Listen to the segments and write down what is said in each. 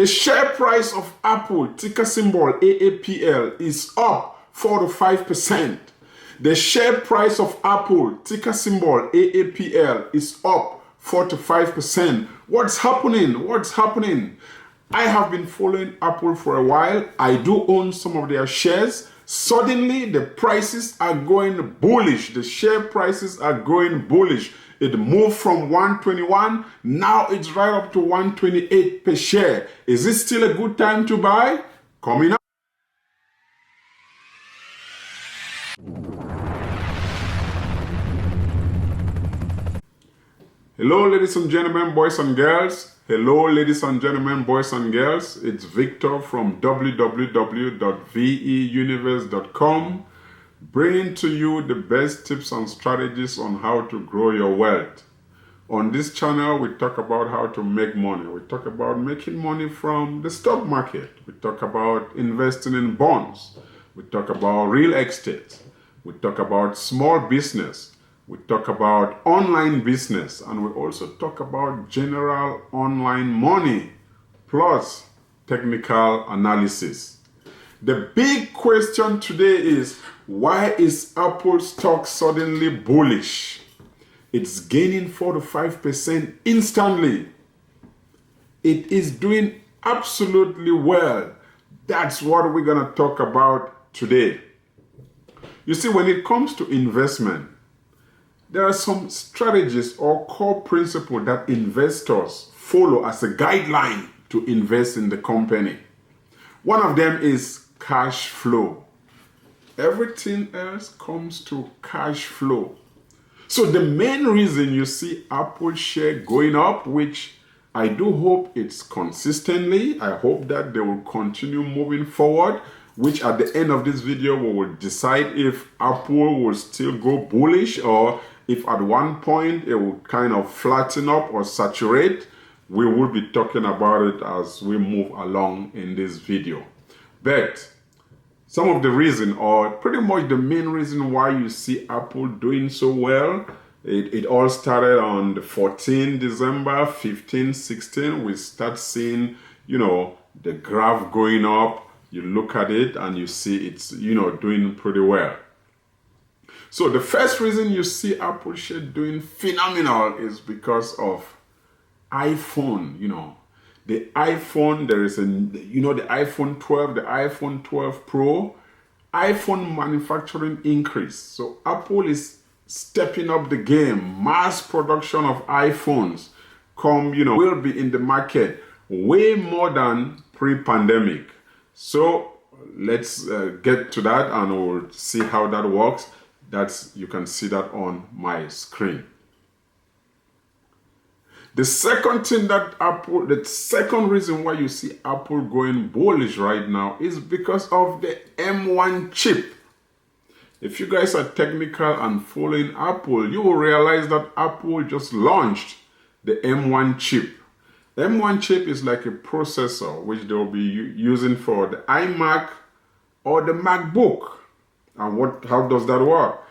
The share price of Apple, ticker symbol AAPL, is up 4 to 5%. The share price of Apple, ticker symbol AAPL, is up 4 to 5%. What's happening? What's happening? I have been following Apple for a while. I do own some of their shares. Suddenly, the prices are going bullish. The share prices are going bullish. It moved from 121, now it's right up to 128 per share. Is this still a good time to buy? Coming up. Hello, ladies and gentlemen, boys and girls. Hello, ladies and gentlemen, boys and girls. It's Victor from www.veuniverse.com, bringing to you the best tips and strategies on how to grow your wealth. On this channel, we talk about how to make money. We talk about making money from the stock market. We talk about investing in bonds. We talk about real estate. We talk about small business. We talk about online business. And we also talk about general online money, plus technical analysis. The big question today is, why is Apple stock suddenly bullish? It's gaining 4 to 5% instantly. It is doing absolutely well. That's what we're going to talk about today. You see, when it comes to investment, there are some strategies or core principles that investors follow as a guideline to invest in the company. One of them is cash flow. Everything else comes to cash flow. So the main reason you see Apple share going up, which I do hope it's consistently, I hope that they will continue moving forward, which at the end of this video we will decide if Apple will still go bullish or if at one point it will kind of flatten up or saturate. We will be talking about it as we move along in this video. But some of the reason, or pretty much the main reason why you see Apple doing so well, it all started on the 14th December, 15, 16. We start seeing, the graph going up. You look at it and you see it's, doing pretty well. So the first reason you see Apple share doing phenomenal is because of iPhone. The iPhone, there is the iPhone 12, the iPhone 12 Pro, iPhone manufacturing increase. So Apple is stepping up the game. Mass production of iPhones will be in the market way more than pre-pandemic. So let's get to that and we'll see how that works. You can see that on my screen. The second reason why you see Apple going bullish right now is because of the M1 chip. If you guys are technical and following Apple, you will realize that Apple just launched the M1 chip. The M1 chip is like a processor which they will be using for the iMac or the MacBook. And how does that work?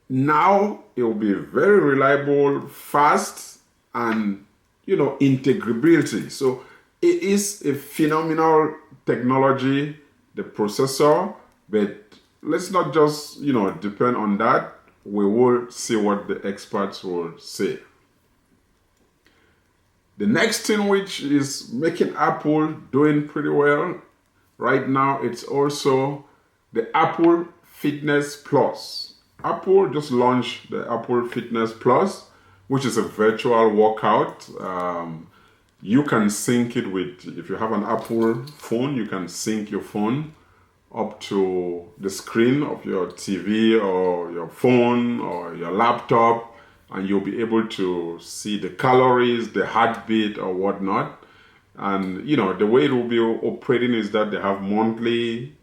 Now it will be very reliable, fast, and integrability. So it is a phenomenal technology, the processor, but let's not just depend on that. We will see what the experts will say. The next thing which is making Apple doing pretty well right now, it's also the Apple Fitness Plus. Apple just launched the Apple Fitness Plus, which is a virtual workout. You can sync it with, if you have an Apple phone, you can sync your phone up to the screen of your TV or your phone or your laptop, and you'll be able to see the calories, the heartbeat or whatnot. And the way it will be operating is that they have monthly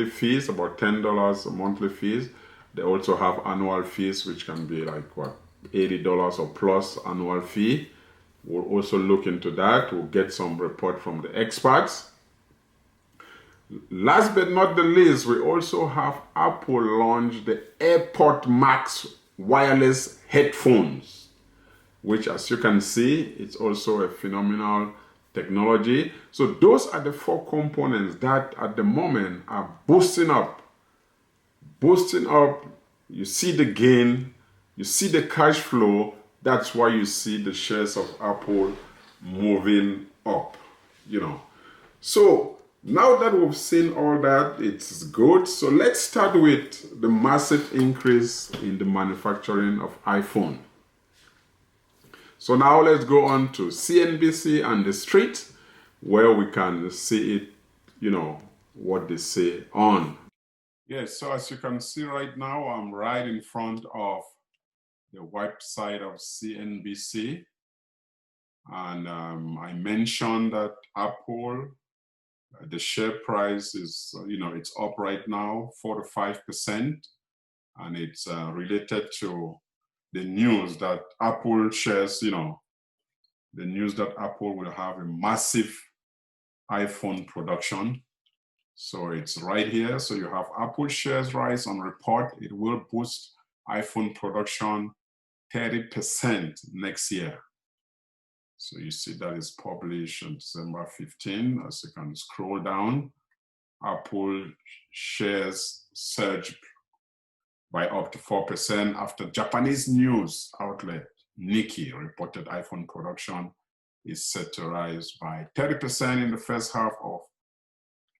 fees, about $10 a monthly fees. They also have annual fees, which can be like $80 or plus annual fee. We'll also look into that. We'll get some report from the experts. Last but not the least, we also have Apple launch the Airpods Max wireless headphones, which, as you can see, it's also a phenomenal technology. So those are the four components that at the moment are boosting up. You see the gain, you see the cash flow. That's why you see the shares of Apple moving up, So now that we've seen all that, it's good. So let's start with the massive increase in the manufacturing of iPhone. So now let's go on to CNBC and the street, where we can see it, what they say on. Yes, so as you can see right now, I'm right in front of the website of CNBC. And I mentioned that Apple, the share price is, it's up right now, 4 to 5%. And it's related to the news that Apple shares, the news that Apple will have a massive iPhone production. So it's right here. So you have Apple shares rise on report. It will boost iPhone production 30% next year. So you see that is published on December 15. As you can scroll down, Apple shares surged by up to 4% after Japanese news outlet Nikkei reported iPhone production is set to rise by 30% in the first half of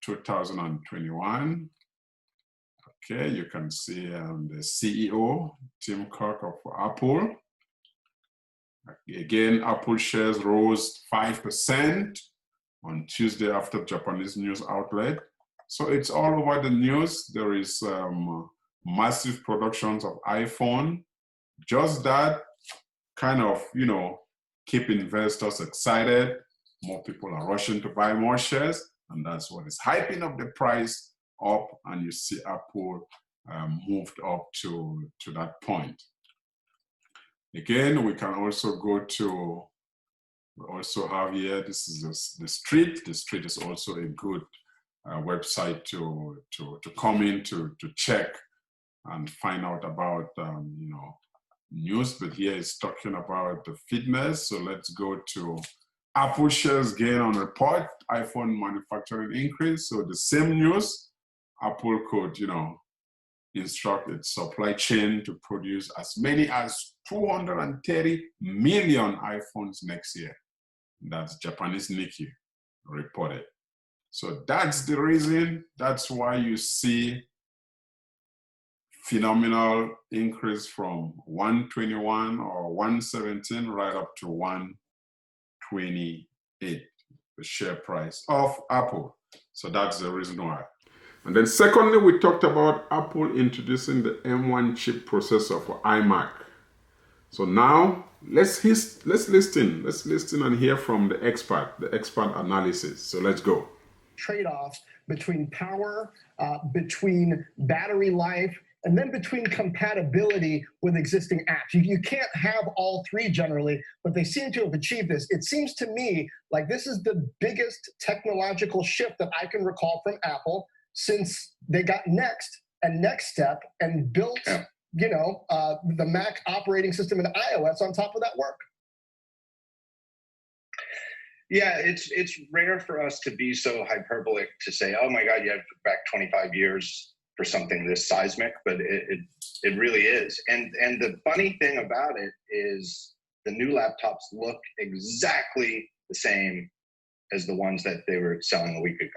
2021. Okay, you can see the CEO, Tim Cook of Apple. Again, Apple shares rose 5% on Tuesday after Japanese news outlet. So it's all over the news. There is massive productions of iPhone. Just that kind of, keep investors excited. More people are rushing to buy more shares. And that's what is hyping up the price up, and you see Apple moved up to that point. Again, we can also go to, we also have here, this is the street. The street is also a good website to come in to check and find out about, news. But here it's talking about the fitness. So let's go to Apple shares gain on report, iPhone manufacturing increase. So the same news, Apple could, instruct its supply chain to produce as many as 230 million iPhones next year. That's Japanese Nikkei reported. So that's the reason. That's why you see phenomenal increase from 121 or 117 right up to 128, the share price of Apple. So that's the reason why. And then secondly, we talked about Apple introducing the M1 chip processor for iMac. So now let's listen and hear from the expert analysis. So let's go. Trade-offs between power, between battery life, and then between compatibility with existing apps. You can't have all three generally, but they seem to have achieved this. It seems to me like this is the biggest technological shift that I can recall from Apple since they got Next and Next Step and built, the Mac operating system and iOS on top of that work. Yeah, it's rare for us to be so hyperbolic to say, oh my God, you have to go back 25 years for something this seismic, but it really is. And the funny thing about it is the new laptops look exactly the same as the ones that they were selling a week ago.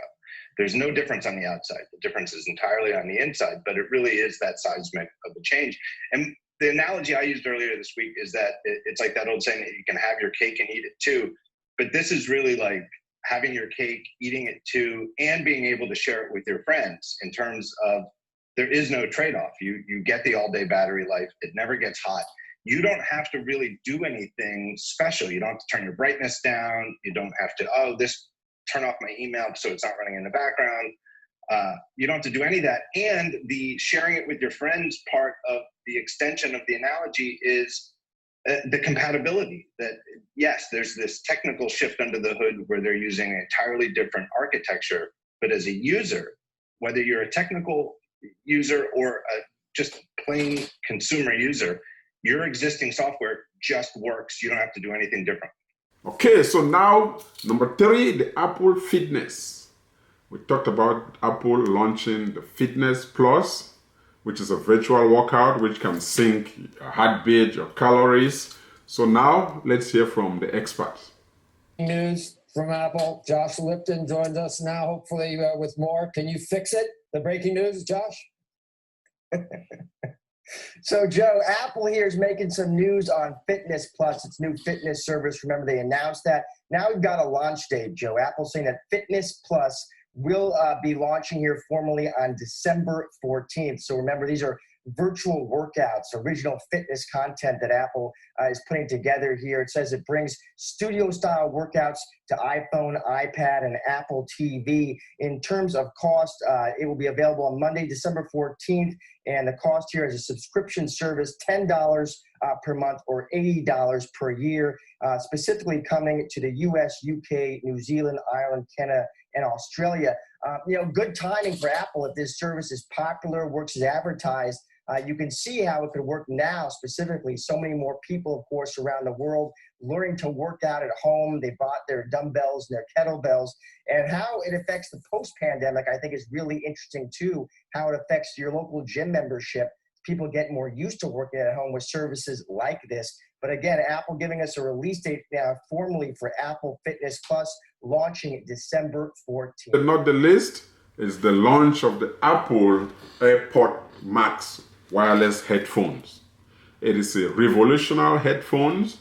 There's no difference on the outside. The difference is entirely on the inside, but it really is that seismic of the change. And the analogy I used earlier this week is that it's like that old saying that you can have your cake and eat it too. But this is really like having your cake, eating it too, and being able to share it with your friends in terms of there is no trade-off. You get the all-day battery life. It never gets hot. You don't have to really do anything special. You don't have to turn your brightness down. You don't have to, turn off my email so it's not running in the background. You don't have to do any of that. And the sharing it with your friends part of the extension of the analogy is the compatibility. That yes, there's this technical shift under the hood where they're using an entirely different architecture, but as a user, whether you're a technical user or just plain consumer user, your existing software just works. You don't have to do anything different. Okay, so now number 3, the Apple Fitness. We talked about Apple launching the Fitness Plus, which is a virtual workout which can sync your heartbeat, your calories. So now let's hear from the experts. News from Apple. Josh Lipton joins us now, hopefully with more. Can you fix it? The breaking news, Josh? So, Joe, Apple here is making some news on Fitness Plus, its new fitness service. Remember, they announced that. Now we've got a launch date, Joe. Apple's saying that Fitness Plus will be launching here formally on December 14th. So remember, these are virtual workouts, original fitness content that Apple is putting together here. It says it brings studio-style workouts to iPhone, iPad, and Apple TV. In terms of cost, it will be available on Monday, December 14th, and the cost here is a subscription service, $10 per month or $80 per year, specifically coming to the US, UK, New Zealand, Ireland, Canada, and Australia. Good timing for Apple if this service is popular, works as advertised. You can see how it could work now specifically. So many more people, of course, around the world learning to work out at home. They bought their dumbbells and their kettlebells. And how it affects the post-pandemic, I think, is really interesting, too, how it affects your local gym membership. People get more used to working at home with services like this. But again, Apple giving us a release date now formally for Apple Fitness Plus, launching December 14th. But not the least is the launch of the Apple Airpods Max wireless headphones. It is a revolutionary headphones.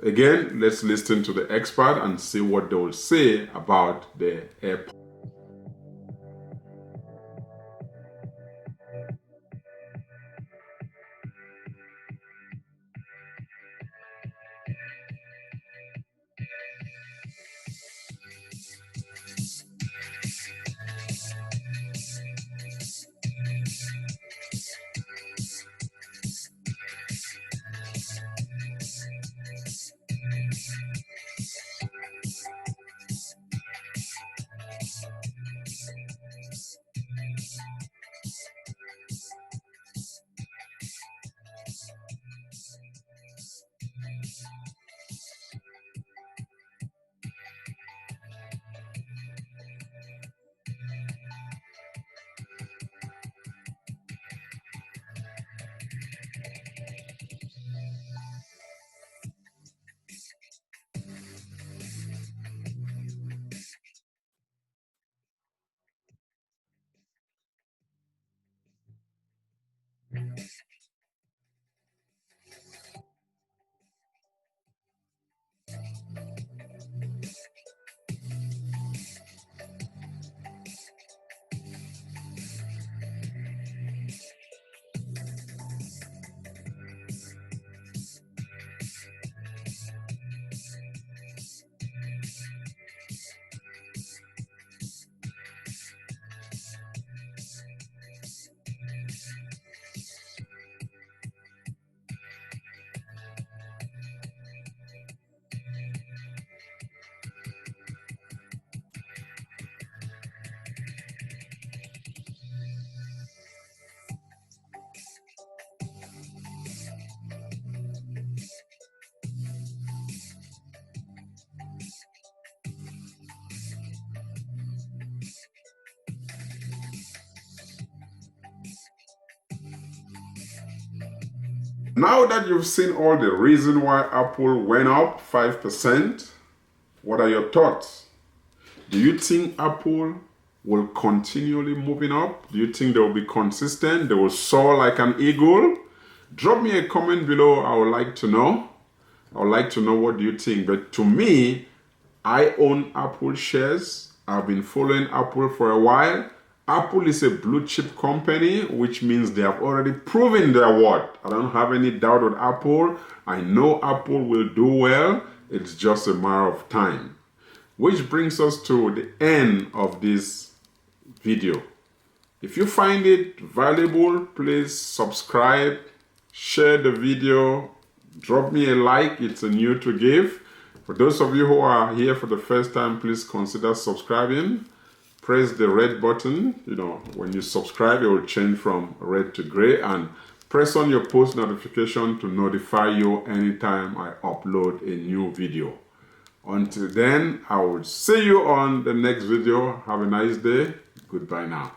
Again, let's listen to the expert and see what they will say about the Airpods. Now that you've seen all the reason why Apple went up 5%, what are your thoughts? Do you think Apple will continually moving up? Do you think they will be consistent? They will soar like an eagle? Drop me a comment below. I would like to know. I would like to know what do you think. But to me, I own Apple shares. I've been following Apple for a while. Apple is a blue chip company, which means they have already proven their worth. I don't have any doubt with Apple. I know Apple will do well. It's just a matter of time. Which brings us to the end of this video. If you find it valuable, please subscribe, share the video, drop me a like. It's a new to give. For those of you who are here for the first time, please consider subscribing. Press the red button. When you subscribe, it will change from red to gray, and Press on your post notification to notify you anytime I upload a new video. Until then, I will see you on the next video. Have a nice day. Goodbye now.